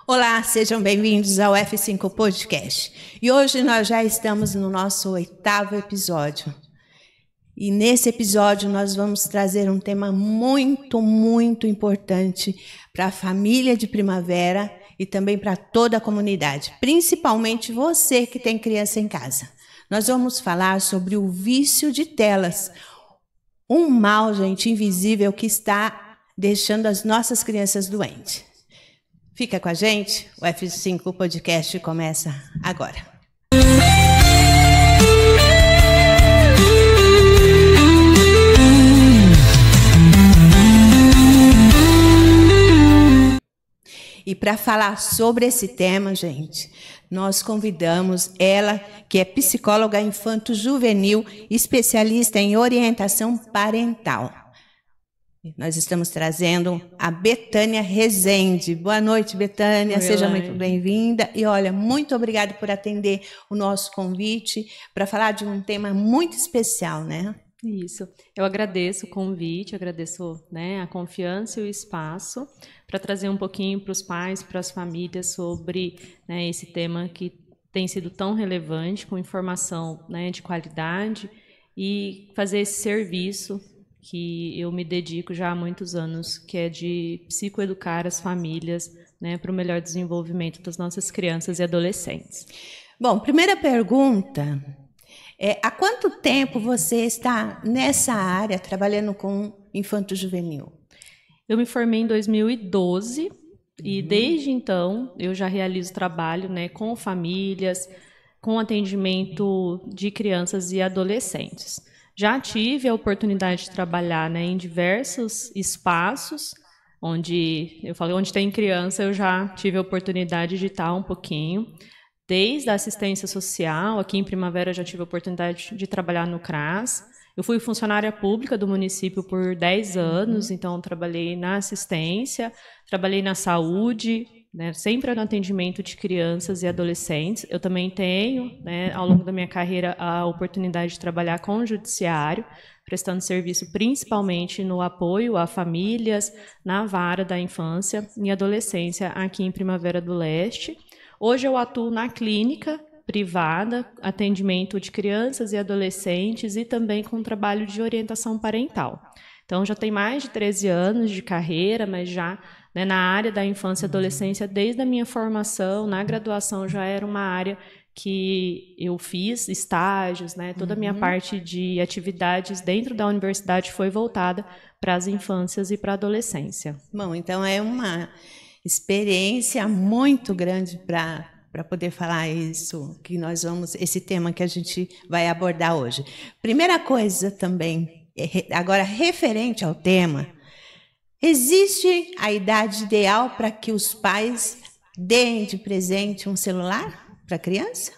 Olá, sejam bem-vindos ao F5 Podcast. E hoje nós já estamos no nosso 8º episódio. E nesse episódio nós vamos trazer um tema muito importante para a família de Primavera e também para toda a comunidade, principalmente você que tem criança em casa. Nós vamos falar sobre o vício de telas, um mal, gente, invisível que está deixando as nossas crianças doentes. Fica com a gente, o F5 Podcast começa agora. E para falar sobre esse tema, gente, nós convidamos ela, que é psicóloga infanto-juvenil, especialista em orientação parental. Nós estamos trazendo a Betânia Rezende. Boa noite, Betânia. Seja muito bem-vinda. E olha, muito obrigada por atender o nosso convite para falar de um tema muito especial, né? Isso. Eu agradeço o convite, agradeço, a confiança e o espaço para trazer um pouquinho para os pais, para as famílias sobre esse tema que tem sido tão relevante, com informação de qualidade e fazer esse serviço que eu me dedico já há muitos anos, que é de psicoeducar as famílias para o melhor desenvolvimento das nossas crianças e adolescentes. Bom, primeira pergunta é: há quanto tempo você está nessa área trabalhando com infanto-juvenil? Eu me formei em 2012 e desde então eu já realizo trabalho com famílias, com atendimento de crianças e adolescentes. Já tive a oportunidade de trabalhar em diversos espaços, onde tem criança, eu já tive a oportunidade de estar um pouquinho. Desde a assistência social, aqui em Primavera eu já tive a oportunidade de trabalhar no CRAS. Eu fui funcionária pública do município por 10 anos, então trabalhei na assistência, trabalhei na saúde, sempre no atendimento de crianças e adolescentes. Eu também tenho, ao longo da minha carreira, a oportunidade de trabalhar com o judiciário, prestando serviço principalmente no apoio a famílias, na vara da infância e adolescência aqui em Primavera do Leste. Hoje eu atuo na clínica privada, atendimento de crianças e adolescentes e também com trabalho de orientação parental. Então, já tem mais de 13 anos de carreira, mas já na área da infância e adolescência, desde a minha formação, na graduação, já era uma área que eu fiz estágios, toda a minha parte de atividades dentro da universidade foi voltada para as infâncias e para a adolescência. Bom, então é uma experiência muito grande para poder falar isso, que nós vamos, esse tema que a gente vai abordar hoje. Primeira coisa também, agora referente ao tema, existe a idade ideal para que os pais deem de presente um celular para a criança?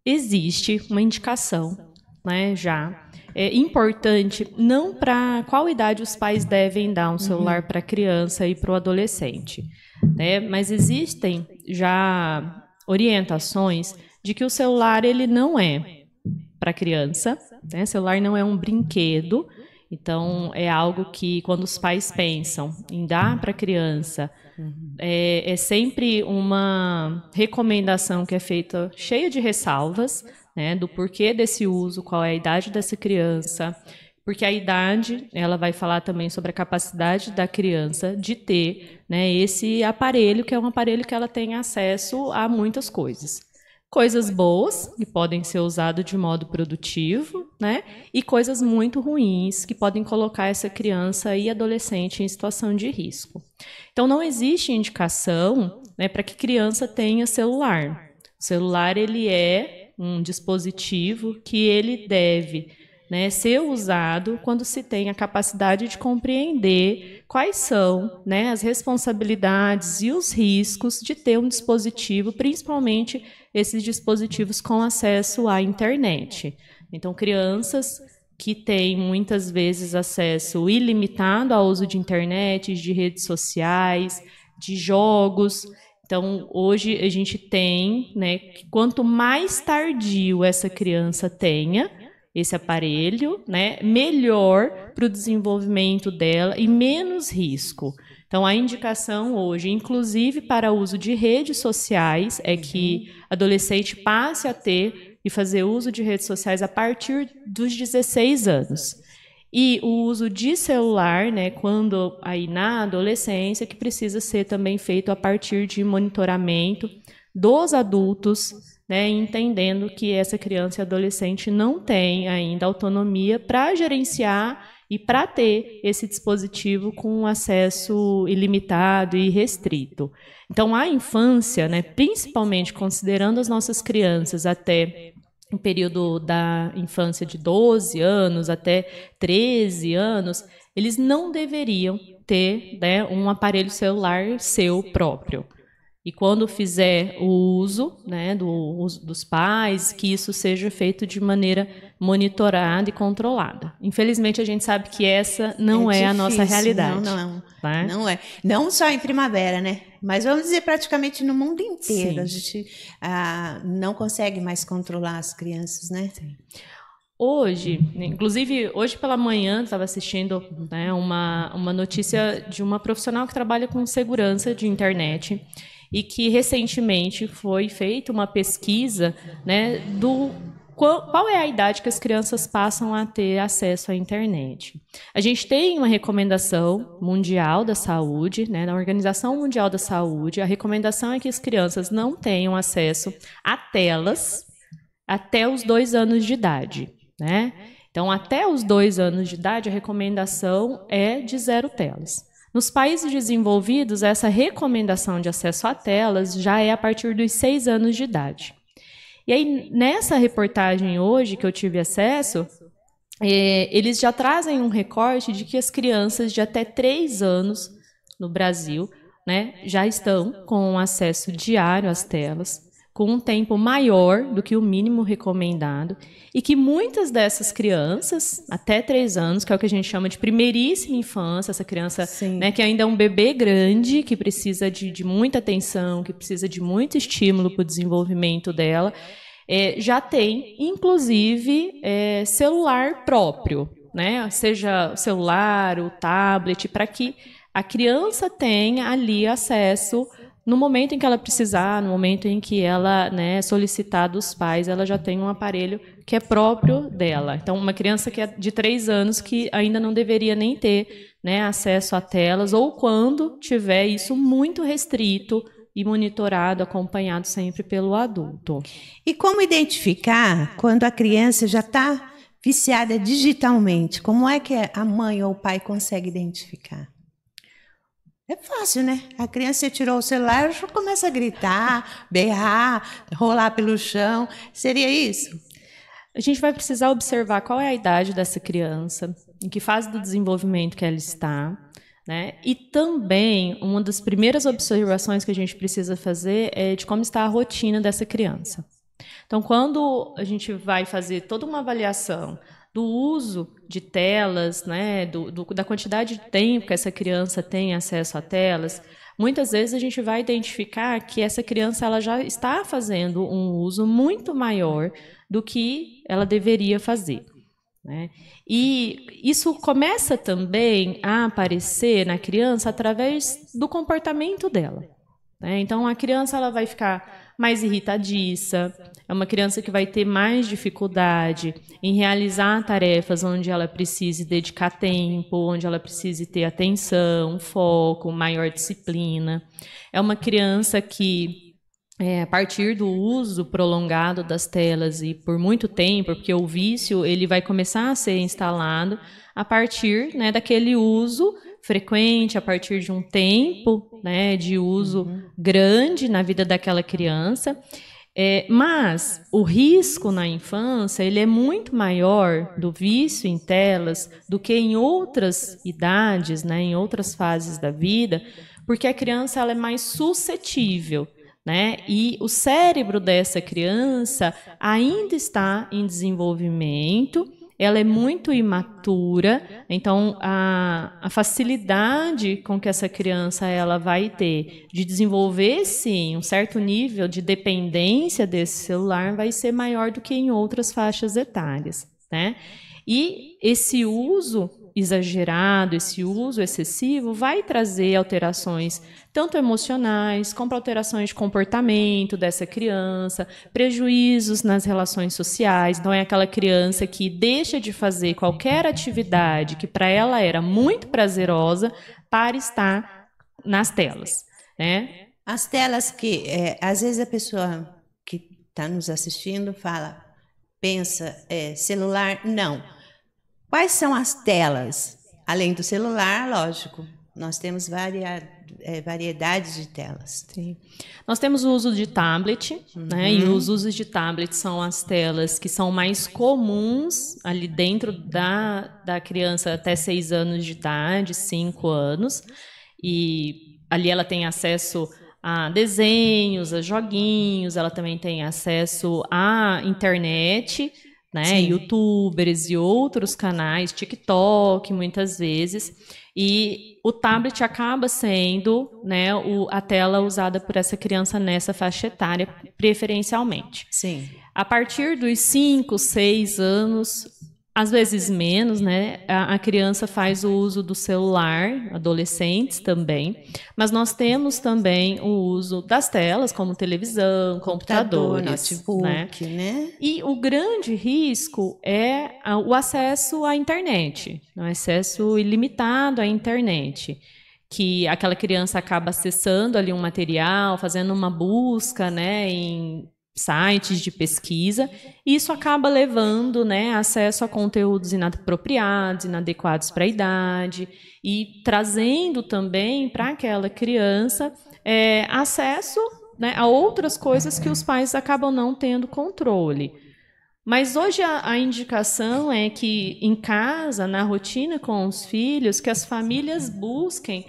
Existe uma indicação, já. É importante, não para qual idade os pais devem dar um celular para a criança e para o adolescente, mas existem já orientações de que o celular ele não é para a criança, o celular não é um brinquedo, então é algo que quando os pais pensam em dar para a criança, é sempre uma recomendação que é feita cheia de ressalvas, do porquê desse uso, qual é a idade dessa criança, porque a idade ela vai falar também sobre a capacidade da criança de ter esse aparelho, que é um aparelho que ela tem acesso a muitas coisas. Coisas boas, que podem ser usadas de modo produtivo, e coisas muito ruins, que podem colocar essa criança e adolescente em situação de risco. Então, não existe indicação para que criança tenha celular. O celular ele é um dispositivo que ele deve ser usado quando se tem a capacidade de compreender quais são as responsabilidades e os riscos de ter um dispositivo, principalmente esses dispositivos com acesso à internet. Então, crianças que têm muitas vezes acesso ilimitado ao uso de internet, de redes sociais, de jogos. Então, hoje a gente tem, que quanto mais tardio essa criança tenha esse aparelho, melhor para o desenvolvimento dela e menos risco. Então, a indicação hoje, inclusive para o uso de redes sociais, é que adolescente passe a ter e fazer uso de redes sociais a partir dos 16 anos. E o uso de celular, né, quando aí na adolescência, que precisa ser também feito a partir de monitoramento dos adultos, né, entendendo que essa criança e adolescente não tem ainda autonomia para gerenciar e para ter esse dispositivo com acesso ilimitado e restrito. Então, a infância, né, principalmente considerando as nossas crianças até o período da infância de 12 anos até 13 anos, eles não deveriam ter, né, um aparelho celular seu próprio. E quando fizer o uso, né, dos pais, que isso seja feito de maneira monitorada e controlada. Infelizmente, a gente sabe que essa não é a nossa realidade. Não, tá? Não é. Não só em primavera, né? Mas vamos dizer praticamente no mundo inteiro. Sim. A gente não consegue mais controlar as crianças, né? Sim. Hoje, inclusive hoje pela manhã, estava assistindo, né, uma notícia de uma profissional que trabalha com segurança de internet e que recentemente foi feita uma pesquisa, né, do qual é a idade que as crianças passam a ter acesso à internet. A gente tem uma recomendação mundial da saúde, né, na Organização Mundial da Saúde, a recomendação é que as crianças não tenham acesso a telas até os 2 anos de idade. Né? Então, até os 2 anos de idade, a recomendação é de 0 telas. Nos países desenvolvidos, essa recomendação de acesso a telas já é a partir dos 6 anos de idade. E aí, nessa reportagem hoje que eu tive acesso, eles já trazem um recorte de que as crianças de até 3 anos no Brasil, né, já estão com acesso diário às telas, com um tempo maior do que o mínimo recomendado, e que muitas dessas crianças, até 3 anos, que é o que a gente chama de primeiríssima infância, essa criança, né, que ainda é um bebê grande, que precisa de muita atenção, que precisa de muito estímulo para o desenvolvimento dela, já tem, inclusive, celular próprio, né, seja o celular, o tablet, para que a criança tenha ali acesso no momento em que ela precisar, no momento em que ela, né, solicitar dos pais, ela já tem um aparelho que é próprio dela. Então, uma criança que é de 3 anos que ainda não deveria nem ter, né, acesso a telas, ou quando tiver isso muito restrito e monitorado, acompanhado sempre pelo adulto. E como identificar quando a criança já está viciada digitalmente? Como é que a mãe ou o pai consegue identificar? É fácil, né? A criança tirou o celular, já começa a gritar, berrar, rolar pelo chão. Seria isso? A gente vai precisar observar qual é a idade dessa criança, em que fase do desenvolvimento que ela está, né? E também, uma das primeiras observações que a gente precisa fazer é de como está a rotina dessa criança. Então, quando a gente vai fazer toda uma avaliação do uso de telas, né, da quantidade de tempo que essa criança tem acesso a telas, muitas vezes a gente vai identificar que essa criança ela já está fazendo um uso muito maior do que ela deveria fazer. Né? E isso começa também a aparecer na criança através do comportamento dela. Né? Então, a criança ela vai ficar mais irritadiça, é uma criança que vai ter mais dificuldade em realizar tarefas onde ela precise dedicar tempo, onde ela precise ter atenção, foco, maior disciplina. É uma criança que, a partir do uso prolongado das telas e por muito tempo, porque o vício ele vai começar a ser instalado a partir, né, daquele uso frequente, a partir de um tempo, né, de uso grande na vida daquela criança. Mas o risco na infância ele é muito maior do vício em telas do que em outras idades, né, em outras fases da vida, porque a criança ela é mais suscetível. Né? E o cérebro dessa criança ainda está em desenvolvimento, ela é muito imatura, então a facilidade com que essa criança ela vai ter de desenvolver, sim, um certo nível de dependência desse celular vai ser maior do que em outras faixas etárias. Né? E esse uso exagerado, esse uso excessivo, vai trazer alterações tanto emocionais, como alterações de comportamento dessa criança, prejuízos nas relações sociais. Então, é aquela criança que deixa de fazer qualquer atividade que para ela era muito prazerosa para estar nas telas, né? As telas que, às vezes, a pessoa que está nos assistindo pensa, celular, não. Quais são as telas? Além do celular, lógico, nós temos variedades de telas. Sim. Nós temos o uso de tablet, né? E os usos de tablet são as telas que são mais comuns ali dentro da criança até 6 anos de idade, 5 anos. E ali ela tem acesso a desenhos, a joguinhos, ela também tem acesso à internet, né, sim, youtubers e outros canais, TikTok, muitas vezes, e o tablet acaba sendo, né, a tela usada por essa criança nessa faixa etária, preferencialmente. Sim. A partir dos 5, 6 anos, às vezes menos, né, a criança faz o uso do celular, adolescentes também, mas nós temos também o uso das telas, como televisão, computadores, notebook, né? E o grande risco é o acesso à internet, o acesso ilimitado à internet, que aquela criança acaba acessando ali um material, fazendo uma busca, né, em sites de pesquisa, e isso acaba levando, né, acesso a conteúdos inapropriados, inadequados para a idade, e trazendo também para aquela criança acesso, né, a outras coisas que os pais acabam não tendo controle. Mas hoje a indicação é que em casa, na rotina com os filhos, que as famílias busquem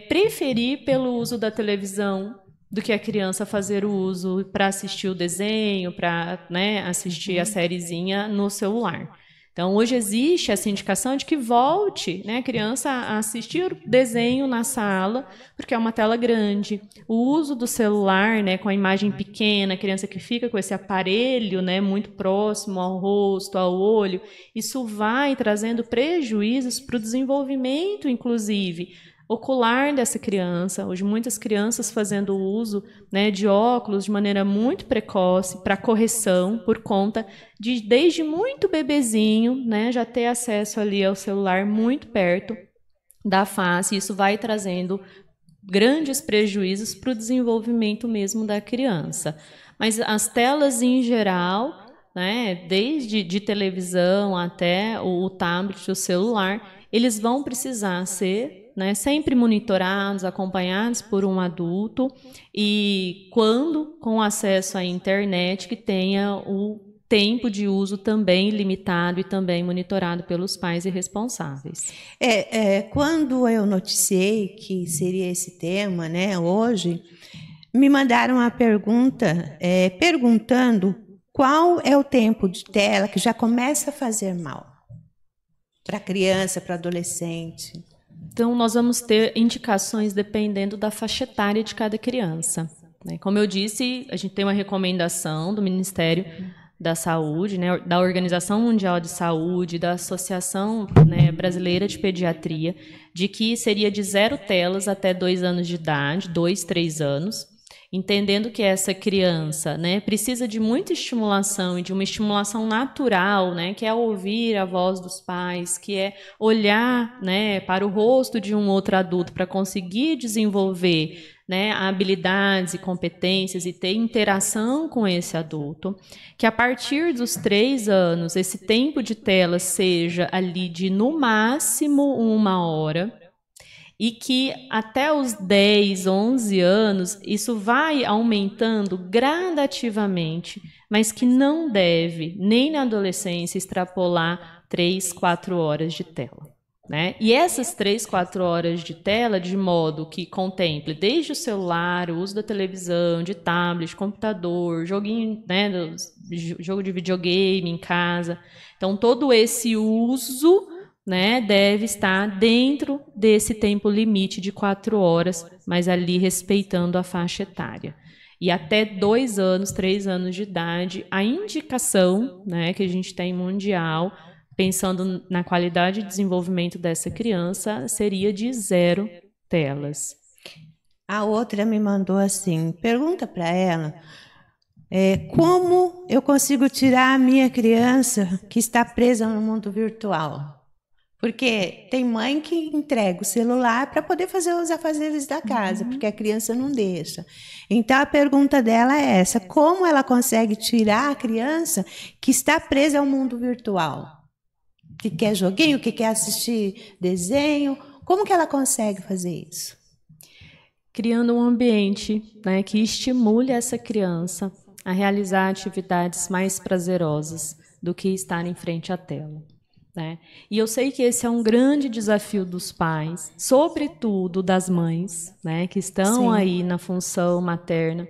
preferir pelo uso da televisão do que a criança fazer o uso para assistir o desenho, para, né, assistir a sériezinha no celular. Então, hoje existe essa indicação de que volte, né, a criança a assistir o desenho na sala, porque é uma tela grande. O uso do celular, né, com a imagem pequena, a criança que fica com esse aparelho, né, muito próximo ao rosto, ao olho, isso vai trazendo prejuízos para o desenvolvimento, inclusive, ocular dessa criança. Hoje muitas crianças fazendo uso, né, de óculos de maneira muito precoce para correção, por conta de desde muito bebezinho, né, já ter acesso ali ao celular muito perto da face. Isso vai trazendo grandes prejuízos para o desenvolvimento mesmo da criança. Mas as telas em geral, né, desde de televisão até o tablet, o celular, eles vão precisar ser, né, sempre monitorados, acompanhados por um adulto, e quando com acesso à internet, que tenha o tempo de uso também limitado e também monitorado pelos pais e responsáveis. Quando eu noticiei que seria esse tema, né, hoje, me mandaram a pergunta perguntando qual é o tempo de tela que já começa a fazer mal para criança, para adolescente. Então, nós vamos ter indicações dependendo da faixa etária de cada criança. Como eu disse, a gente tem uma recomendação do Ministério da Saúde, né, da Organização Mundial de Saúde, da Associação, né, Brasileira de Pediatria, de que seria de 0 telas até 2 anos de idade, 2, 3 anos, entendendo que essa criança, né, precisa de muita estimulação e de uma estimulação natural, né, que é ouvir a voz dos pais, que é olhar, né, para o rosto de um outro adulto para conseguir desenvolver, né, habilidades e competências e ter interação com esse adulto, que a partir dos 3 anos esse tempo de tela seja ali de no máximo 1 hora, e que até os 10, 11 anos, isso vai aumentando gradativamente, mas que não deve, nem na adolescência, extrapolar 3, 4 horas de tela. Né? E essas 3, 4 horas de tela, de modo que contemple desde o celular, o uso da televisão, de tablet, computador, joguinho, né, jogo de videogame em casa. Então, todo esse uso, né, deve estar dentro desse tempo limite de 4 horas, mas ali respeitando a faixa etária. E até 2 anos, 3 anos de idade, a indicação, né, que a gente tem mundial pensando na qualidade de desenvolvimento dessa criança, seria de 0 telas. A outra me mandou assim, pergunta para ela, como eu consigo tirar a minha criança que está presa no mundo virtual? Porque tem mãe que entrega o celular para poder fazer os afazeres da casa, porque a criança não deixa. Então, a pergunta dela é essa, como ela consegue tirar a criança que está presa ao mundo virtual? Que quer joguinho, que quer assistir desenho, como que ela consegue fazer isso? Criando um ambiente, né, que estimule essa criança a realizar atividades mais prazerosas do que estar em frente à tela. Né? E eu sei que esse é um grande desafio dos pais, sobretudo das mães, né, que estão aí na função materna,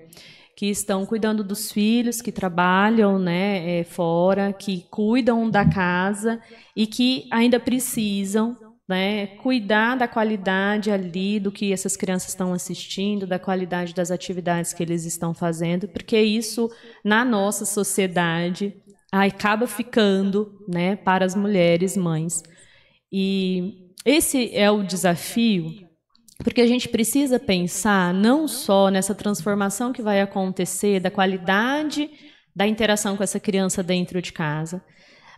que estão cuidando dos filhos, que trabalham, né, fora, que cuidam da casa e que ainda precisam, né, cuidar da qualidade ali do que essas crianças estão assistindo, da qualidade das atividades que eles estão fazendo, porque isso, na nossa sociedade, acaba ficando, né, para as mulheres mães. E esse é o desafio, porque a gente precisa pensar não só nessa transformação que vai acontecer, da qualidade da interação com essa criança dentro de casa,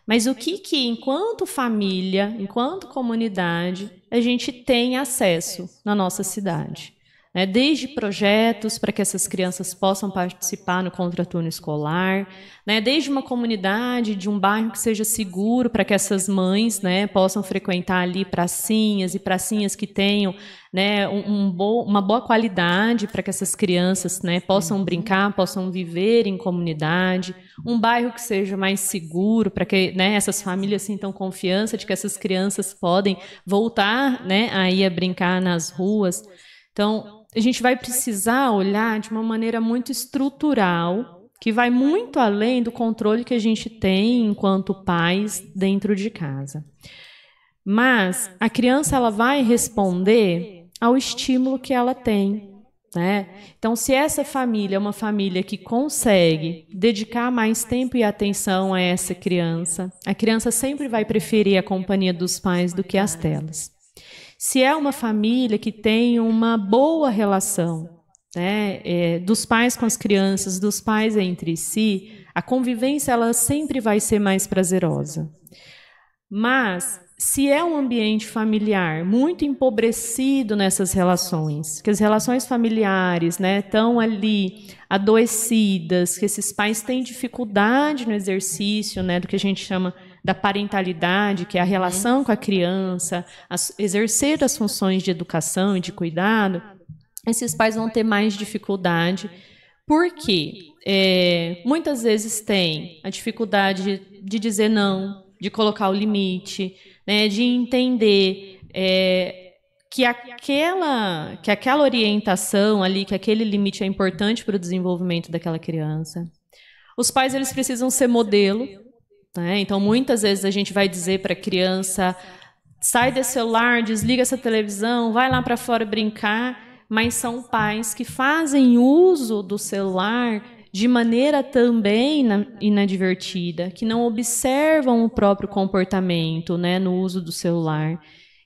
mas o que enquanto família, enquanto comunidade, a gente tem acesso na nossa cidade. Desde projetos para que essas crianças possam participar no contraturno escolar, né, desde uma comunidade de um bairro que seja seguro para que essas mães, né, possam frequentar ali pracinhas e pracinhas que tenham, né, uma boa qualidade para que essas crianças, né, possam brincar, possam viver em comunidade, um bairro que seja mais seguro para que, né, essas famílias sintam confiança de que essas crianças podem voltar, né, aí a brincar nas ruas. Então, a gente vai precisar olhar de uma maneira muito estrutural, que vai muito além do controle que a gente tem enquanto pais dentro de casa. Mas a criança ela vai responder ao estímulo que ela tem. Né? Então, se essa família é uma família que consegue dedicar mais tempo e atenção a essa criança, a criança sempre vai preferir a companhia dos pais do que as telas. Se é uma família que tem uma boa relação, né, dos pais com as crianças, dos pais entre si, a convivência ela sempre vai ser mais prazerosa. Mas, se é um ambiente familiar muito empobrecido nessas relações, que as relações familiares, né, estão ali adoecidas, que esses pais têm dificuldade no exercício, né, do que a gente chama da parentalidade, que é a relação com a criança, exercer as funções de educação e de cuidado, esses pais vão ter mais dificuldade, porque muitas vezes tem a dificuldade de dizer não, de colocar o limite, né, de entender que aquela orientação ali, que aquele limite é importante para o desenvolvimento daquela criança. Os pais eles precisam ser modelo. Então, muitas vezes a gente vai dizer para a criança, sai desse celular, desliga essa televisão, vai lá para fora brincar, mas são pais que fazem uso do celular de maneira também inadvertida, que não observam o próprio comportamento, né, no uso do celular,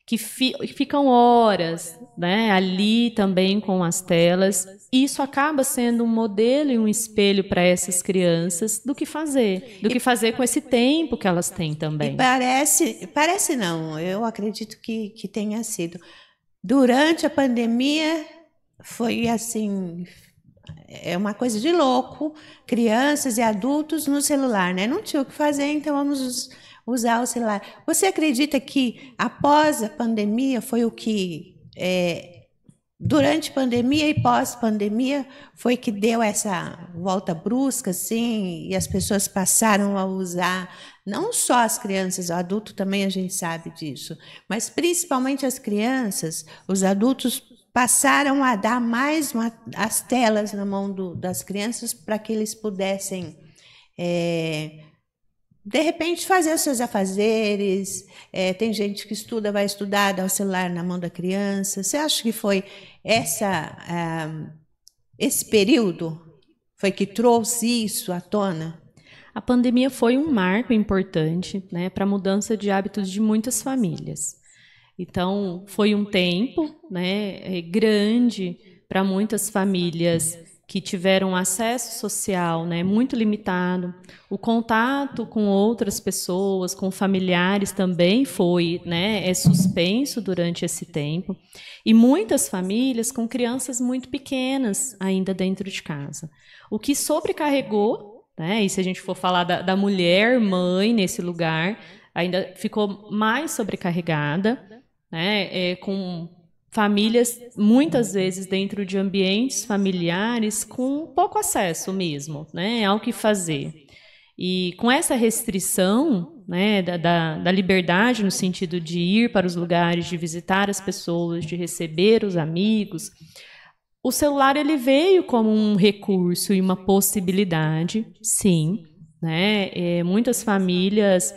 que ficam horas, né, ali também com as telas. Isso acaba sendo um modelo e um espelho para essas crianças do que fazer com esse tempo que elas têm também. E parece não, eu acredito que tenha sido. Durante a pandemia, foi assim, é uma coisa de louco, crianças e adultos no celular, né? Não tinha o que fazer, então vamos usar o celular. Você acredita que após a pandemia foi o que... durante a pandemia e pós-pandemia foi que deu essa volta brusca, assim, e as pessoas passaram a usar, não só as crianças, o adulto também a gente sabe disso, mas principalmente as crianças, os adultos passaram a dar mais as telas na mão das crianças para que eles pudessem, de repente, fazer os seus afazeres. Tem gente que estuda, vai estudar, dá o celular na mão da criança. Você acha que foi esse período foi que trouxe isso à tona? A pandemia foi um marco importante, né, para a mudança de hábitos de muitas famílias. Então, foi um tempo, né, grande para muitas famílias que tiveram acesso social, né, muito limitado. O contato com outras pessoas, com familiares também foi, né, suspenso durante esse tempo. E muitas famílias com crianças muito pequenas ainda dentro de casa. O que sobrecarregou, né, e se a gente for falar da mulher, mãe, nesse lugar, ainda ficou mais sobrecarregada, né, com famílias, muitas vezes, dentro de ambientes familiares com pouco acesso mesmo, né, ao que fazer. E com essa restrição, né, da liberdade no sentido de ir para os lugares, de visitar as pessoas, de receber os amigos, o celular ele veio como um recurso e uma possibilidade, sim. Né, muitas famílias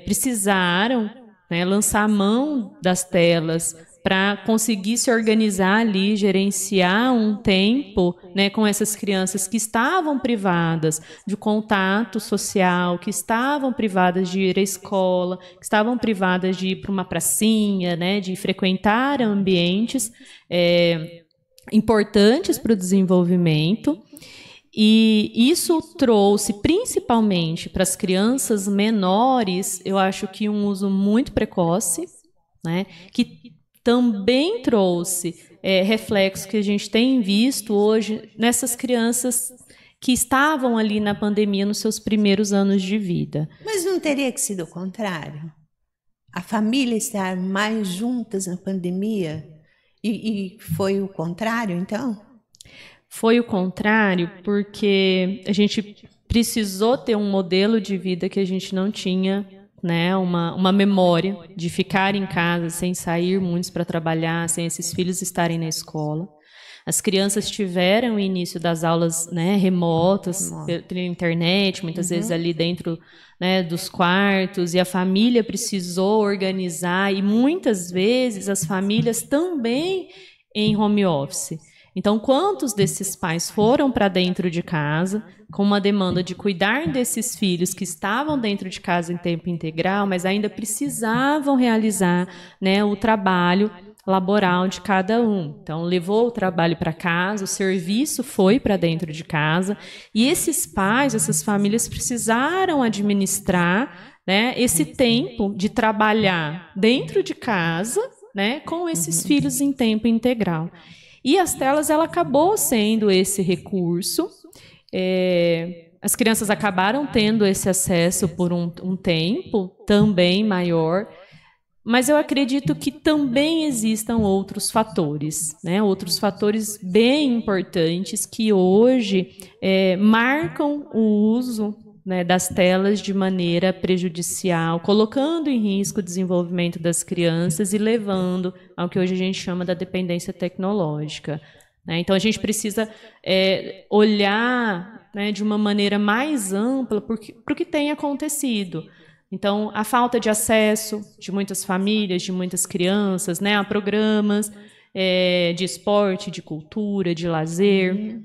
precisaram, né, lançar a mão das telas para conseguir se organizar ali, gerenciar um tempo, né, com essas crianças que estavam privadas de contato social, que estavam privadas de ir à escola, que estavam privadas de ir para uma pracinha, né, de frequentar ambientes importantes para o desenvolvimento. E isso trouxe, principalmente para as crianças menores, eu acho que um uso muito precoce, né, que também trouxe reflexos que a gente tem visto hoje nessas crianças que estavam ali na pandemia nos seus primeiros anos de vida. Mas não teria que ser o contrário? A família estar mais juntas na pandemia? E foi o contrário, então? Foi o contrário porque a gente precisou ter um modelo de vida que a gente não tinha, né, uma memória de ficar em casa sem sair muitos para trabalhar, sem esses filhos estarem na escola. As crianças tiveram o início das aulas, né, remotas, pela internet, muitas vezes ali dentro, né, dos quartos, e a família precisou organizar, e muitas vezes as famílias também em home office. Então, quantos desses pais foram para dentro de casa com uma demanda de cuidar desses filhos que estavam dentro de casa em tempo integral, mas ainda precisavam realizar, né, o trabalho laboral de cada um. Então, levou o trabalho para casa, o serviço foi para dentro de casa, e esses pais, essas famílias precisaram administrar, né, esse tempo de trabalhar dentro de casa, né, com esses filhos em tempo integral. E as telas, ela acabou sendo esse recurso. As crianças acabaram tendo esse acesso por um tempo também maior, mas eu acredito que também existam outros fatores, né? Outros fatores bem importantes que hoje marcam o uso, né, das telas de maneira prejudicial, colocando em risco o desenvolvimento das crianças e levando ao que hoje a gente chama da dependência tecnológica. Né? Então, a gente precisa olhar, né, de uma maneira mais ampla para o que tem acontecido. Então, a falta de acesso de muitas famílias, de muitas crianças, né, a programas de esporte, de cultura, de lazer.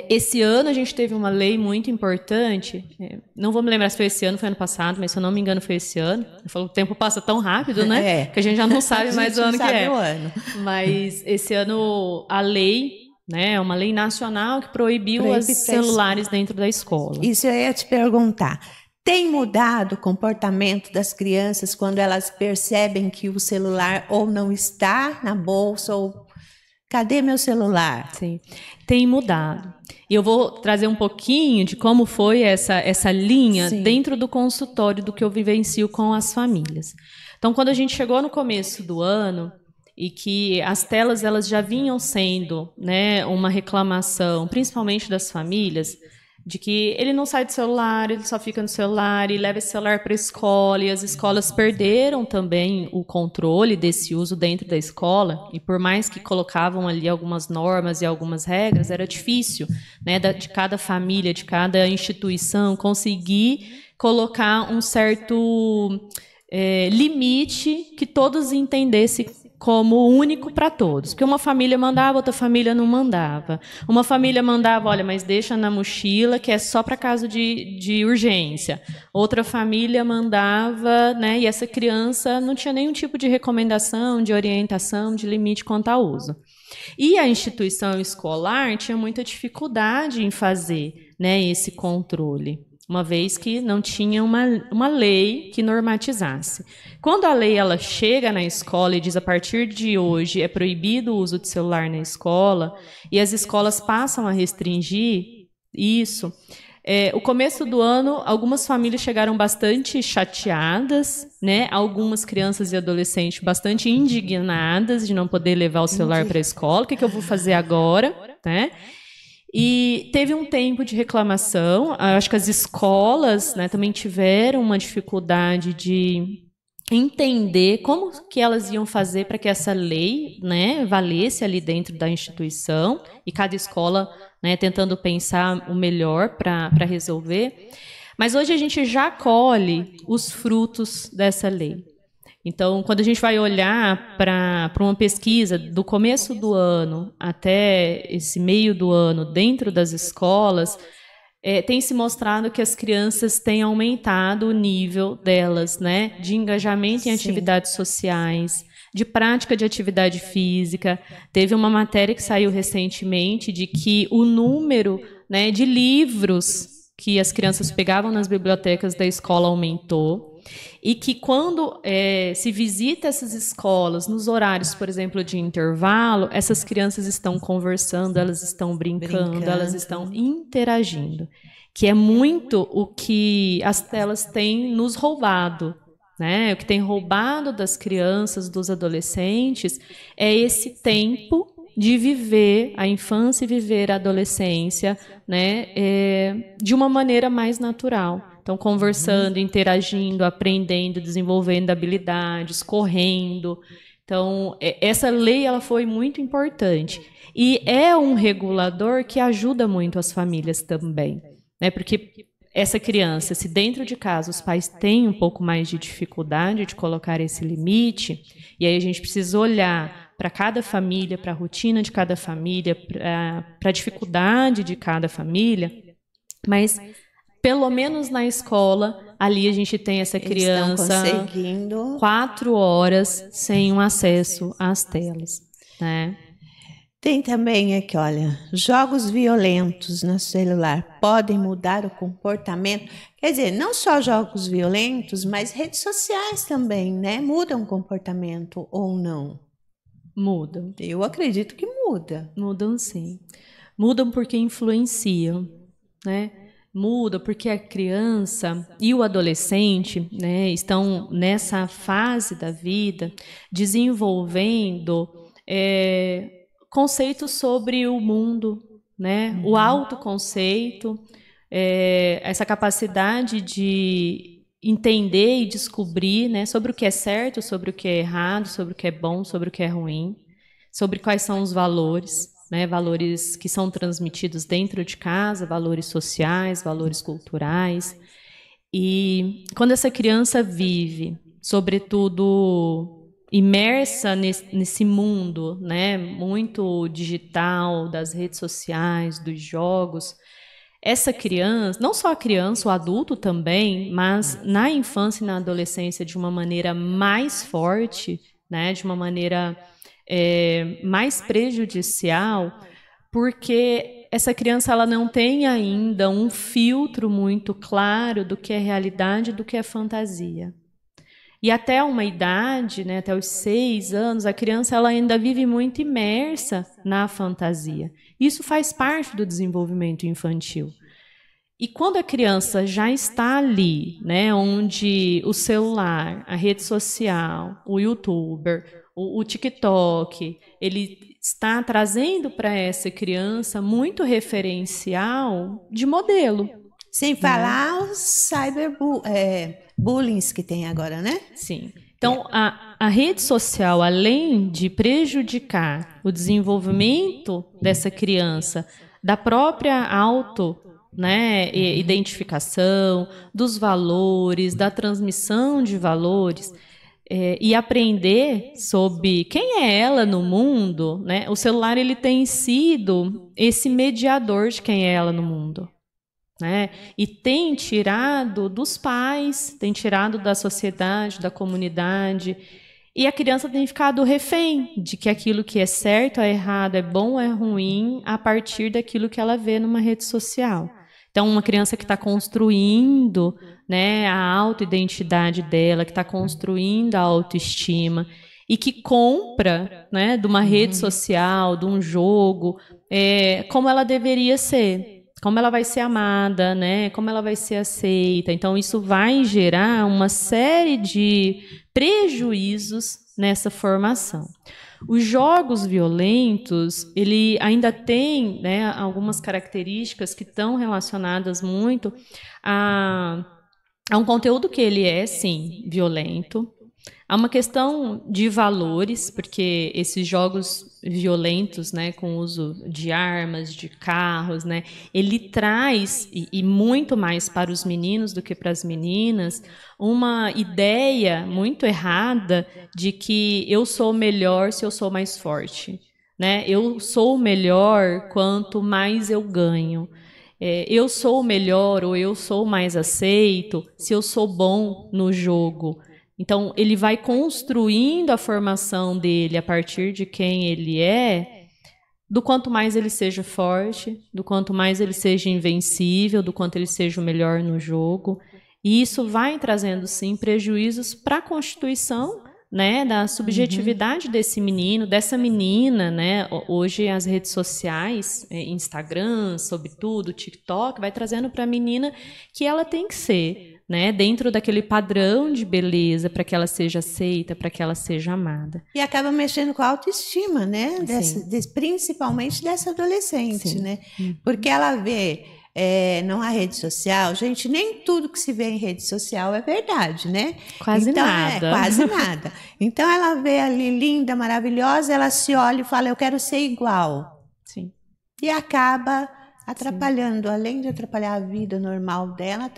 Esse ano a gente teve uma lei muito importante, não vou me lembrar se foi esse ano, foi ano passado, mas se eu não me engano foi esse ano. Eu falo, o tempo passa tão rápido, né? Que a gente já não sabe mais o ano que é. Mas esse ano a lei, né, uma lei nacional que proibiu os celulares dentro da escola. Isso eu ia te perguntar. Tem mudado o comportamento das crianças quando elas percebem que o celular ou não está na bolsa ou... Cadê meu celular? Sim, tem mudado. E eu vou trazer um pouquinho de como foi essa linha dentro do consultório do que eu vivencio com as famílias. Então, quando a gente chegou no começo do ano e que as telas elas já vinham sendo, né, uma reclamação, principalmente das famílias, de que ele não sai do celular, ele só fica no celular e leva esse celular para a escola, e as escolas perderam também o controle desse uso dentro da escola, e por mais que colocavam ali algumas normas e algumas regras, era difícil, né, de cada família, de cada instituição, conseguir colocar um certo limite que todos entendessem como único para todos. Porque uma família mandava, outra família não mandava. Uma família mandava, olha, mas deixa na mochila, que é só para caso de urgência. Outra família mandava, né, e essa criança não tinha nenhum tipo de recomendação, de orientação, de limite quanto ao uso. E a instituição escolar tinha muita dificuldade em fazer, né, esse controle, uma vez que não tinha uma lei que normatizasse. Quando a lei ela chega na escola e diz a partir de hoje é proibido o uso de celular na escola, e as escolas passam a restringir isso, o começo do ano, algumas famílias chegaram bastante chateadas, né? Algumas crianças e adolescentes bastante indignadas de não poder levar o celular para a escola. O que eu vou fazer agora, né? E teve um tempo de reclamação. Acho que as escolas, né, também tiveram uma dificuldade de entender como que elas iam fazer para que essa lei, né, valesse ali dentro da instituição, e cada escola, né, tentando pensar o melhor para resolver. Mas hoje a gente já colhe os frutos dessa lei. Então, quando a gente vai olhar para uma pesquisa do começo do ano até esse meio do ano dentro das escolas, tem se mostrado que as crianças têm aumentado o nível delas, né, de engajamento em atividades sociais, de prática de atividade física. Teve uma matéria que saiu recentemente de que o número, né, de livros que as crianças pegavam nas bibliotecas da escola aumentou. E que quando se visita essas escolas, nos horários, por exemplo, de intervalo, essas crianças estão conversando, elas estão brincando, elas estão interagindo. Que é muito o que as telas têm nos roubado, né? O que tem roubado das crianças, dos adolescentes, é esse tempo de viver a infância e viver a adolescência, né, de uma maneira mais natural. Então, conversando, interagindo, aprendendo, desenvolvendo habilidades, correndo. Então, essa lei ela foi muito importante. E é um regulador que ajuda muito as famílias também, né? Porque essa criança, se dentro de casa os pais têm um pouco mais de dificuldade de colocar esse limite, e aí a gente precisa olhar para cada família, para a rotina de cada família, para a dificuldade de cada família, mas pelo menos na escola, ali a gente tem essa criança 4 horas sem um acesso às telas, né? Tem também aqui, olha, jogos violentos no celular podem mudar o comportamento. Quer dizer, não só jogos violentos, mas redes sociais também, né? Mudam o comportamento ou não? Mudam. Eu acredito que muda. Mudam, sim. Mudam porque influenciam, né? Muda porque a criança e o adolescente, né, estão nessa fase da vida desenvolvendo conceitos sobre o mundo, né, o autoconceito, essa capacidade de entender e descobrir, né, sobre o que é certo, sobre o que é errado, sobre o que é bom, sobre o que é ruim, sobre quais são os valores. Né, valores que são transmitidos dentro de casa, valores sociais, valores culturais. E quando essa criança vive, sobretudo, imersa nesse mundo, né, muito digital, das redes sociais, dos jogos, essa criança, não só a criança, o adulto também, mas na infância e na adolescência de uma maneira mais forte, né, de uma maneira mais prejudicial, porque essa criança ela não tem ainda um filtro muito claro do que é realidade e do que é fantasia. E até uma idade, né, até os 6 anos, a criança ela ainda vive muito imersa na fantasia. Isso faz parte do desenvolvimento infantil. E quando a criança já está ali, né, onde o celular, a rede social, o YouTuber, o TikTok, ele está trazendo para essa criança muito referencial de modelo. Sem falar os cyberbullying que tem agora, né? Sim. Então, a rede social, além de prejudicar o desenvolvimento dessa criança, da própria identificação, dos valores, da transmissão de valores, e aprender sobre quem é ela no mundo, né? O celular ele tem sido esse mediador de quem é ela no mundo, né? E tem tirado dos pais, tem tirado da sociedade, da comunidade, e a criança tem ficado refém de que aquilo que é certo, é errado, é bom, é ruim, a partir daquilo que ela vê numa rede social. Então, uma criança que está construindo, né, a autoidentidade dela, que está construindo a autoestima e que compra, né, de uma rede social, de um jogo, como ela deveria ser, como ela vai ser amada, né, como ela vai ser aceita. Então, isso vai gerar uma série de prejuízos nessa formação. Os jogos violentos, ele ainda tem, né, algumas características que estão relacionadas muito a um conteúdo que ele é, sim, violento. Há uma questão de valores, porque esses jogos violentos, né, com o uso de armas, de carros, né, ele traz, e muito mais para os meninos do que para as meninas, uma ideia muito errada de que eu sou melhor se eu sou mais forte, né? Eu sou melhor quanto mais eu ganho. Eu sou melhor ou eu sou mais aceito se eu sou bom no jogo. Então, ele vai construindo a formação dele a partir de quem ele é, do quanto mais ele seja forte, do quanto mais ele seja invencível, do quanto ele seja o melhor no jogo. E isso vai trazendo, sim, prejuízos para a constituição, né, da subjetividade desse menino, dessa menina, né? Hoje as redes sociais, Instagram, sobretudo, TikTok, vai trazendo para a menina que ela tem que ser, né, dentro daquele padrão de beleza, para que ela seja aceita, para que ela seja amada. E acaba mexendo com a autoestima, né? Principalmente dessa adolescente, sim, né? Porque ela vê numa rede social, gente, nem tudo que se vê em rede social é verdade, né? Quase então, nada. Quase nada. Então ela vê ali linda, maravilhosa, ela se olha e fala, eu quero ser igual. Sim. E acaba atrapalhando, sim, além de atrapalhar a vida normal dela,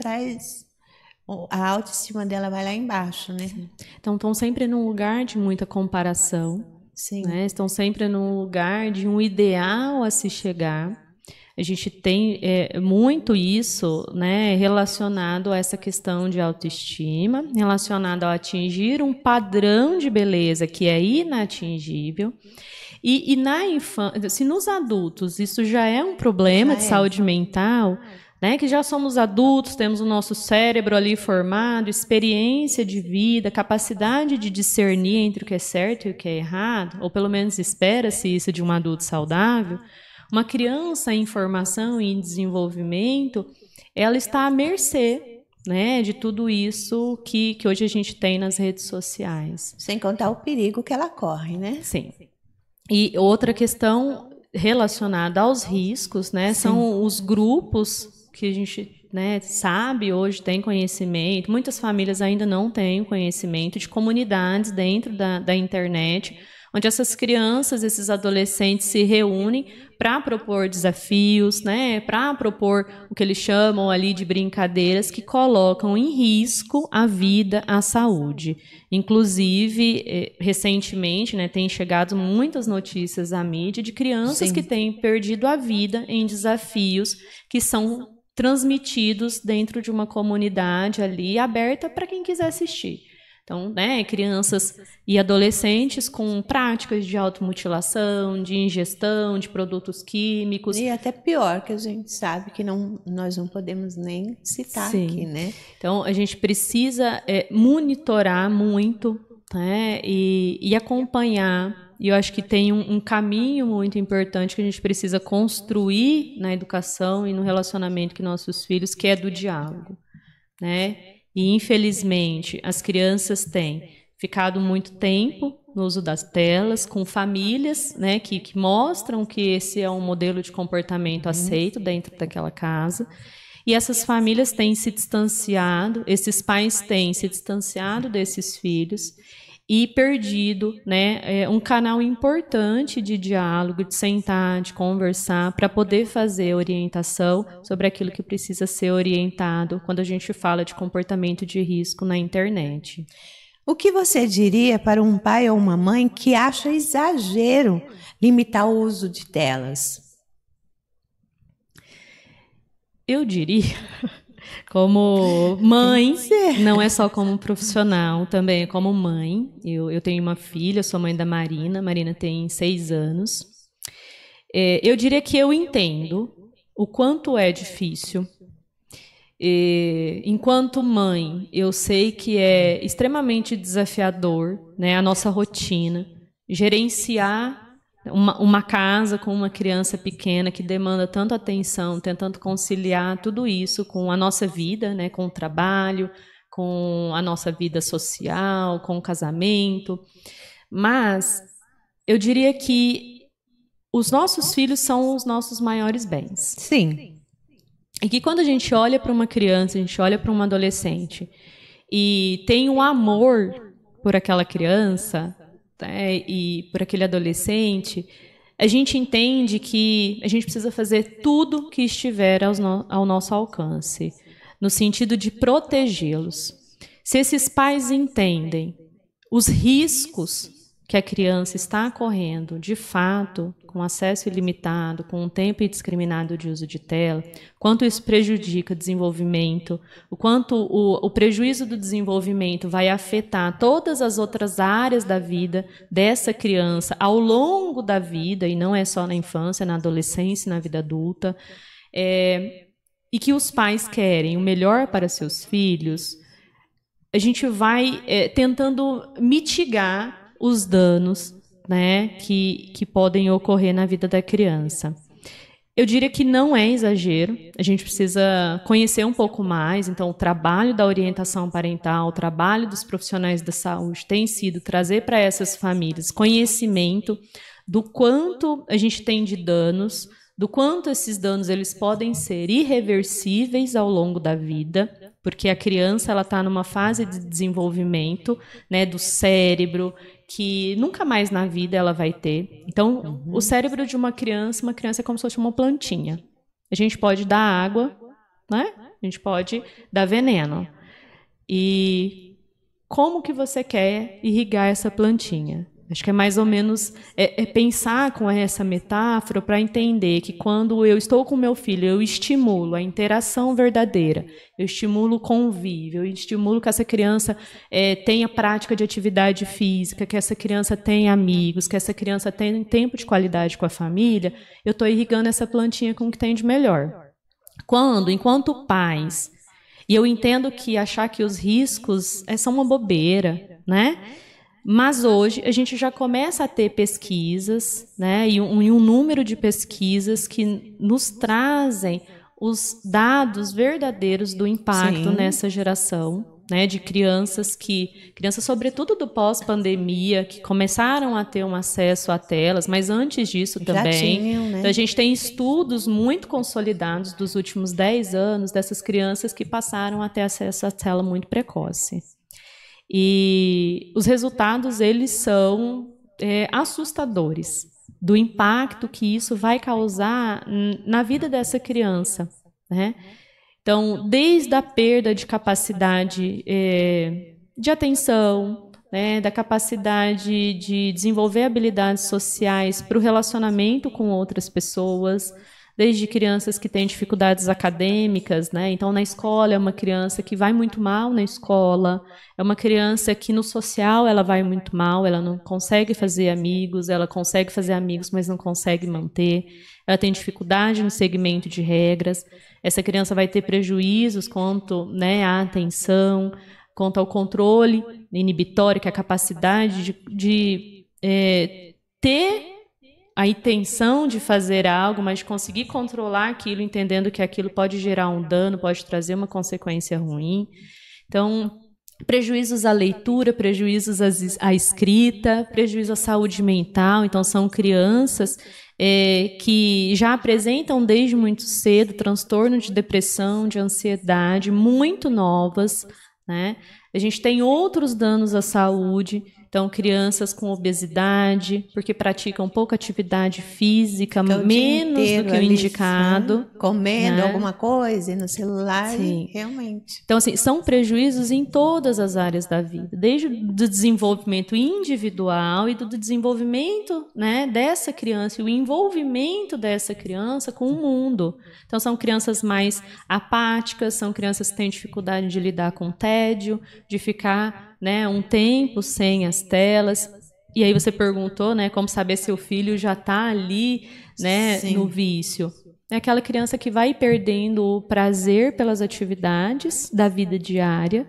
a autoestima dela vai lá embaixo, né? Sim. Então, estão sempre num lugar de muita comparação. Sim. Né? Estão sempre num lugar de um ideal a se chegar. A gente tem muito isso, né, relacionado a essa questão de autoestima, relacionado a atingir um padrão de beleza que é inatingível. E na infância, se nos adultos isso já é um problema de saúde mental, né, que já somos adultos, temos o nosso cérebro ali formado, experiência de vida, capacidade de discernir entre o que é certo e o que é errado, ou pelo menos espera-se isso de um adulto saudável. Uma criança em formação e em desenvolvimento, ela está à mercê, né, de tudo isso que hoje a gente tem nas redes sociais. Sem contar o perigo que ela corre, né? Sim. E outra questão relacionada aos riscos, né, são os grupos que a gente, né, sabe hoje, tem conhecimento. Muitas famílias ainda não têm conhecimento de comunidades dentro da internet, onde essas crianças, esses adolescentes se reúnem para propor desafios, né, para propor o que eles chamam ali de brincadeiras que colocam em risco a vida, a saúde. Inclusive, recentemente, né, tem chegado muitas notícias à mídia de crianças, sim, que têm perdido a vida em desafios que são transmitidos dentro de uma comunidade ali aberta para quem quiser assistir. Então, né, crianças e adolescentes com práticas de automutilação, de ingestão de produtos químicos. E até pior, que a gente sabe que nós não podemos nem citar, sim, aqui, né? Então, a gente precisa monitorar muito, né, e acompanhar. E eu acho que tem um caminho muito importante que a gente precisa construir na educação e no relacionamento com nossos filhos, que é do diálogo, né? E, infelizmente, as crianças têm ficado muito tempo no uso das telas, com famílias, né, que mostram que esse é um modelo de comportamento aceito dentro daquela casa. E essas famílias têm se distanciado, esses pais têm se distanciado desses filhos e perdido, né, um canal importante de diálogo, de sentar, de conversar, para poder fazer orientação sobre aquilo que precisa ser orientado quando a gente fala de comportamento de risco na internet. O que você diria para um pai ou uma mãe que acha exagero limitar o uso de telas? Eu diria, como mãe, não é só como profissional, também é como mãe. Eu tenho uma filha, sou mãe da Marina. Marina tem 6 anos. Eu diria que eu entendo o quanto é difícil. Enquanto mãe, eu sei que é extremamente desafiador, né, a nossa rotina, gerenciar uma casa com uma criança pequena que demanda tanto atenção, tentando conciliar tudo isso com a nossa vida, né, com o trabalho, com a nossa vida social, com o casamento. Mas eu diria que os nossos filhos são os nossos maiores bens. Sim. E que quando a gente olha para uma criança, a gente olha para um adolescente e tem um amor por aquela criança, né, e por aquele adolescente, a gente entende que a gente precisa fazer tudo que estiver ao nosso alcance, no sentido de protegê-los. Se esses pais entendem os riscos que a criança está correndo, de fato, com acesso ilimitado, com um tempo indiscriminado de uso de tela, quanto isso prejudica o desenvolvimento, o quanto o prejuízo do desenvolvimento vai afetar todas as outras áreas da vida dessa criança ao longo da vida, e não é só na infância, na adolescência, na vida adulta, e que os pais querem o melhor para seus filhos, a gente vai tentando mitigar os danos, né, que podem ocorrer na vida da criança. Eu diria que não é exagero, a gente precisa conhecer um pouco mais, então o trabalho da orientação parental, o trabalho dos profissionais da saúde tem sido trazer para essas famílias conhecimento do quanto a gente tem de danos, do quanto esses danos eles podem ser irreversíveis ao longo da vida, porque a criança ela está numa fase de desenvolvimento, né, do cérebro, que nunca mais na vida ela vai ter. Então, o cérebro de uma criança é como se fosse uma plantinha. A gente pode dar água, né? A gente pode dar veneno. E como que você quer irrigar essa plantinha? Acho que é mais ou menos pensar com essa metáfora para entender que quando eu estou com meu filho, eu estimulo a interação verdadeira, eu estimulo o convívio, eu estimulo que essa criança tenha prática de atividade física, que essa criança tenha amigos, que essa criança tenha tempo de qualidade com a família, eu estou irrigando essa plantinha com o que tem de melhor. Enquanto pais, e eu entendo que achar que os riscos são uma bobeira, né? Mas hoje a gente já começa a ter pesquisas, né, e um número de pesquisas que nos trazem os dados verdadeiros do impacto Sim. nessa geração, né, de crianças sobretudo do pós-pandemia, que começaram a ter um acesso a telas, mas antes disso também. Já tinham, né? Então, a gente tem estudos muito consolidados dos últimos 10 anos dessas crianças que passaram a ter acesso à tela muito precoce. E os resultados, eles são assustadores do impacto que isso vai causar na vida dessa criança, né? Então, desde a perda de capacidade de atenção, né, da capacidade de desenvolver habilidades sociais para o relacionamento com outras pessoas, desde crianças que têm dificuldades acadêmicas, né? Então, na escola, é uma criança que vai muito mal na escola, é uma criança que no social ela vai muito mal, ela não consegue fazer amigos, ela consegue fazer amigos, mas não consegue manter, ela tem dificuldade no segmento de regras, essa criança vai ter prejuízos quanto, né, à atenção, quanto ao controle inibitório, que é a capacidade de ter a intenção de fazer algo, mas de conseguir controlar aquilo, entendendo que aquilo pode gerar um dano, pode trazer uma consequência ruim. Então, prejuízos à leitura, prejuízos à escrita, prejuízo à saúde mental. Então, são crianças que já apresentam desde muito cedo transtorno de depressão, de ansiedade, muito novas, né? A gente tem outros danos à saúde. Então, crianças com obesidade, porque praticam pouca atividade física, menos do que o indicado. Né? Comendo alguma coisa e no celular, Sim. realmente. Então, assim, são prejuízos em todas as áreas da vida, desde o desenvolvimento individual e do desenvolvimento, né, dessa criança, e o envolvimento dessa criança com o mundo. Então, são crianças mais apáticas, são crianças que têm dificuldade de lidar com o tédio, de ficar, né, um tempo sem as telas. E aí você perguntou, né, como saber se o filho já está ali, né, no vício. É aquela criança que vai perdendo o prazer pelas atividades da vida diária,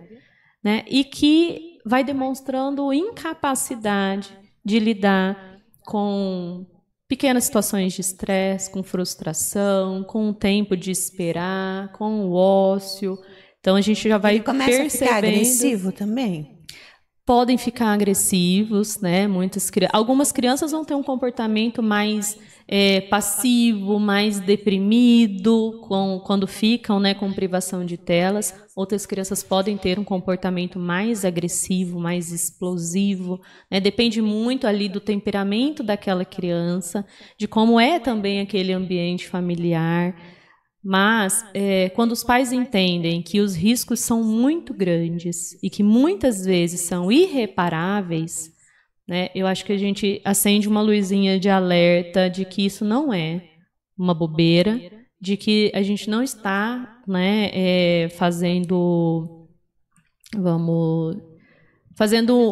né, e que vai demonstrando incapacidade de lidar com pequenas situações de estresse, com frustração, com o tempo de esperar, com o ócio. Então a gente já vai percebendo. Começa a ficar agressivo também? Podem ficar agressivos, né? Algumas crianças vão ter um comportamento mais passivo, mais deprimido, quando ficam, né, com privação de telas. Outras crianças podem ter um comportamento mais agressivo, mais explosivo, né? Depende muito ali do temperamento daquela criança, de como é também aquele ambiente familiar. Mas, quando os pais entendem que os riscos são muito grandes e que muitas vezes são irreparáveis, né, eu acho que a gente acende uma luzinha de alerta de que isso não é uma bobeira, de que a gente não está, né, fazendo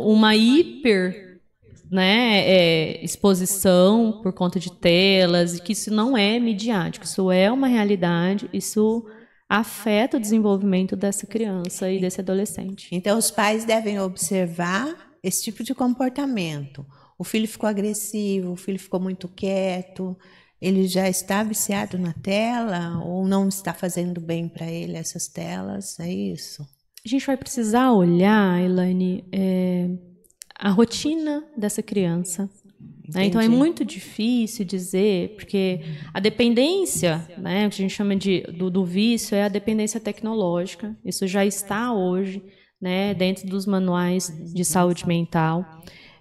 uma exposição por conta de telas, e que isso não é midiático, isso é uma realidade, isso afeta o desenvolvimento dessa criança e desse adolescente. Então, os pais devem observar esse tipo de comportamento. O filho ficou agressivo, o filho ficou muito quieto, ele já está viciado na tela ou não está fazendo bem para ele essas telas, é isso? A gente vai precisar olhar, Elaine, a rotina dessa criança. Né? Então, é muito difícil dizer, porque a dependência, né, o que a gente chama do vício, é a dependência tecnológica. Isso já está hoje, né, dentro dos manuais de saúde mental.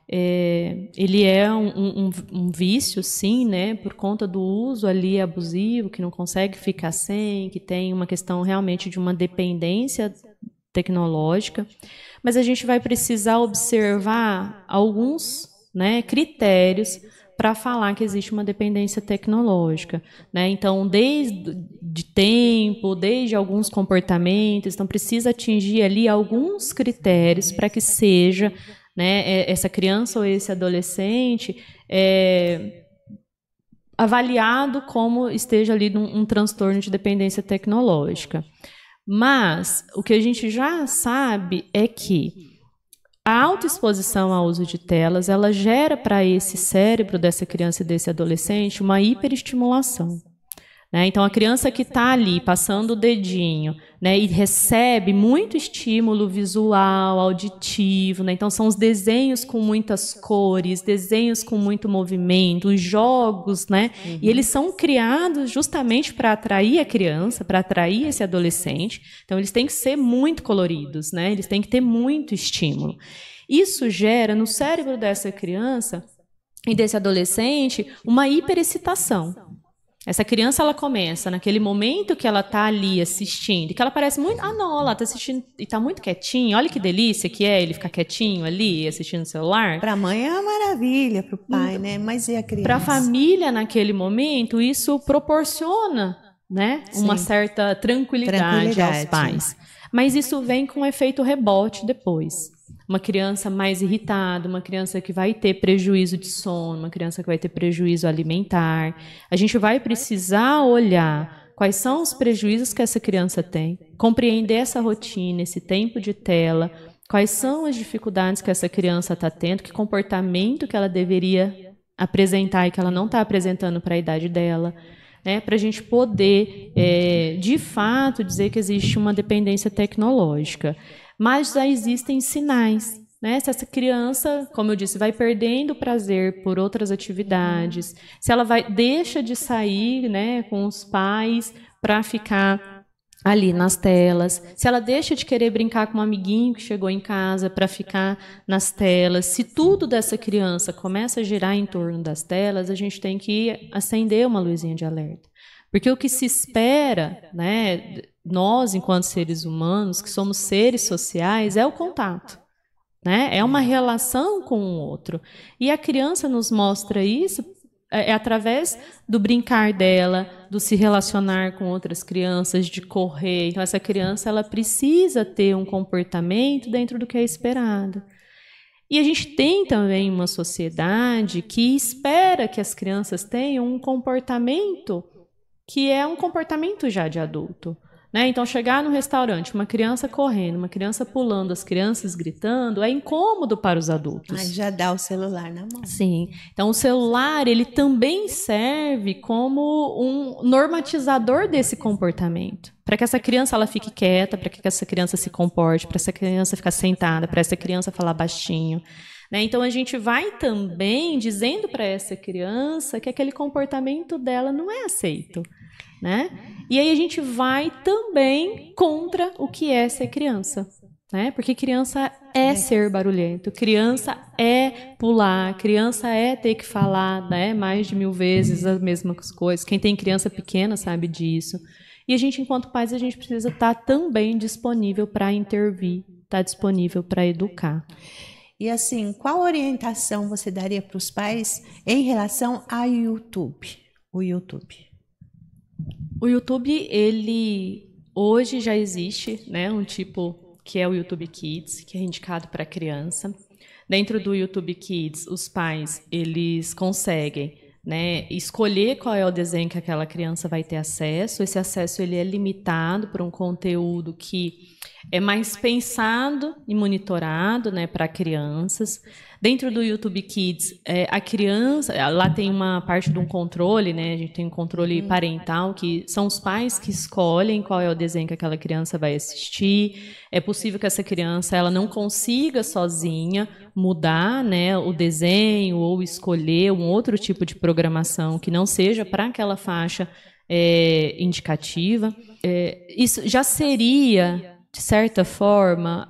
Ele é um vício, sim, né, por conta do uso ali abusivo, que não consegue ficar sem, que tem uma questão realmente de uma dependência tecnológica. Mas a gente vai precisar observar alguns, né, critérios para falar que existe uma dependência tecnológica. Né? Então, desde tempo, desde alguns comportamentos, então precisa atingir ali alguns critérios para que seja, né, essa criança ou esse adolescente avaliado como esteja ali num transtorno de dependência tecnológica. Mas o que a gente já sabe é que a autoexposição ao uso de telas, ela gera para esse cérebro dessa criança e desse adolescente uma hiperestimulação. Né? Então, a criança que está ali passando o dedinho, né, e recebe muito estímulo visual, auditivo, né? Então são os desenhos com muitas cores, desenhos com muito movimento, os jogos, né? E eles são criados justamente para atrair a criança, para atrair esse adolescente. Então eles têm que ser muito coloridos, né? Eles têm que ter muito estímulo. Isso gera no cérebro dessa criança e desse adolescente uma hiperexcitação. Essa criança, ela começa naquele momento que ela está ali assistindo, que ela parece muito, não, ela está assistindo e está muito quietinha, olha que delícia que é ele ficar quietinho ali assistindo o celular. Para a mãe é uma maravilha, para o pai, né? Mas e a criança? Para a família, naquele momento, isso proporciona, né, uma certa tranquilidade aos pais. Mas isso vem com um efeito rebote depois. Uma criança mais irritada, uma criança que vai ter prejuízo de sono, uma criança que vai ter prejuízo alimentar. A gente vai precisar olhar quais são os prejuízos que essa criança tem, compreender essa rotina, esse tempo de tela, quais são as dificuldades que essa criança está tendo, que comportamento que ela deveria apresentar e que ela não está apresentando para a idade dela. Né, para a gente poder, de fato, dizer que existe uma dependência tecnológica. Mas já existem sinais. Né? Se essa criança, como eu disse, vai perdendo o prazer por outras atividades, se ela deixa de sair, né, com os pais para ficar ali nas telas, se ela deixa de querer brincar com um amiguinho que chegou em casa para ficar nas telas, se tudo dessa criança começa a girar em torno das telas, a gente tem que acender uma luzinha de alerta. Porque o que se espera, né, nós, enquanto seres humanos, que somos seres sociais, é o contato, né? É uma relação com o outro. E a criança nos mostra isso através do brincar dela, do se relacionar com outras crianças, de correr. Então, essa criança ela precisa ter um comportamento dentro do que é esperado. E a gente tem também uma sociedade que espera que as crianças tenham um comportamento que é um comportamento já de adulto. Né? Então, chegar no restaurante, uma criança correndo, uma criança pulando, as crianças gritando, é incômodo para os adultos. Mas já dá o celular na mão. Sim. Então, o celular ele também serve como um normatizador desse comportamento. Para que essa criança ela fique quieta, para que essa criança se comporte, para essa criança ficar sentada, para essa criança falar baixinho. Né? Então, a gente vai também dizendo para essa criança que aquele comportamento dela não é aceito. Né? E aí a gente vai também contra o que é ser criança, né? Porque criança é ser barulhento, criança é pular, criança é ter que falar, né, mais de 1000 vezes as mesmas coisas. Quem tem criança pequena sabe disso. E a gente, enquanto pais, a gente precisa estar também disponível para intervir, estar disponível para educar. E assim, qual orientação você daria para os pais em relação ao YouTube? O YouTube. O YouTube, ele hoje já existe, né, um tipo que é o YouTube Kids, que é indicado para criança. Dentro do YouTube Kids, os pais eles conseguem, né, escolher qual é o desenho que aquela criança vai ter acesso. Esse acesso ele é limitado por um conteúdo que é mais pensado e monitorado, né, para crianças. Dentro do YouTube Kids, a criança, lá tem uma parte de um controle, né? A gente tem um controle parental, que são os pais que escolhem qual é o desenho que aquela criança vai assistir. É possível que essa criança ela não consiga sozinha mudar, né, o desenho ou escolher um outro tipo de programação que não seja para aquela faixa indicativa. Isso já seria, de certa forma,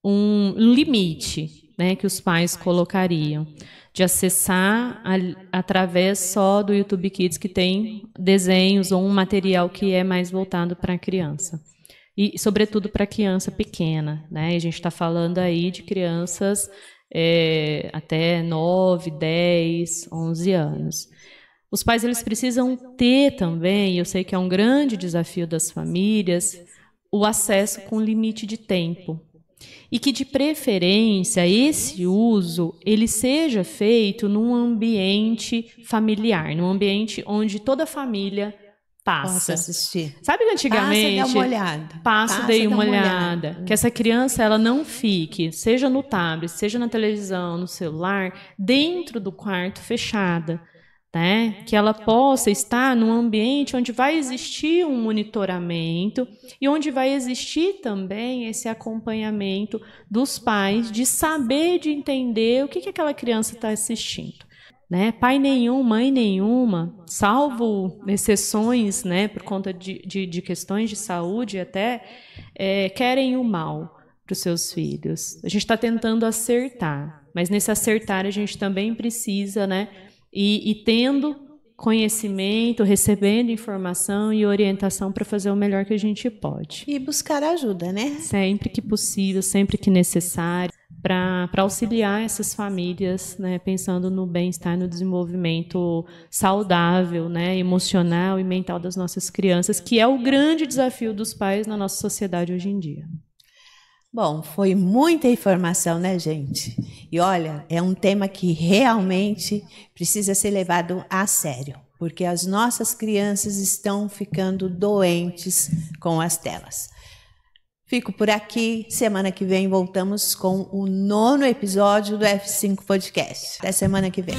um limite, né, que os pais colocariam, de acessar através só do YouTube Kids, que tem desenhos ou um material que é mais voltado para a criança. E, sobretudo, para a criança pequena. Né? A gente está falando aí de crianças até 9, 10, 11 anos. Os pais eles precisam ter também, eu sei que é um grande desafio das famílias, o acesso com limite de tempo. E que, de preferência, esse uso ele seja feito num ambiente familiar, num ambiente onde toda a família passa. Posso assistir. Sabe que antigamente... Passa, dá uma olhada. Passa, dei uma olhada. Que essa criança ela não fique, seja no tablet, seja na televisão, no celular, dentro do quarto fechada. Né? Que ela possa estar num ambiente onde vai existir um monitoramento e onde vai existir também esse acompanhamento dos pais de saber, de entender o que aquela criança está assistindo. Né? Pai nenhum, mãe nenhuma, salvo exceções, né, por conta de questões de saúde até, querem o mal para os seus filhos. A gente está tentando acertar, mas nesse acertar a gente também precisa, né, e tendo conhecimento, recebendo informação e orientação para fazer o melhor que a gente pode. E buscar ajuda, né? Sempre que possível, sempre que necessário, para auxiliar essas famílias, né, pensando no bem-estar, no desenvolvimento saudável, né, emocional e mental das nossas crianças, que é o grande desafio dos pais na nossa sociedade hoje em dia. Bom, foi muita informação, né, gente? E olha, é um tema que realmente precisa ser levado a sério, porque as nossas crianças estão ficando doentes com as telas. Fico por aqui, semana que vem voltamos com o 9º episódio do F5 Podcast. Até semana que vem.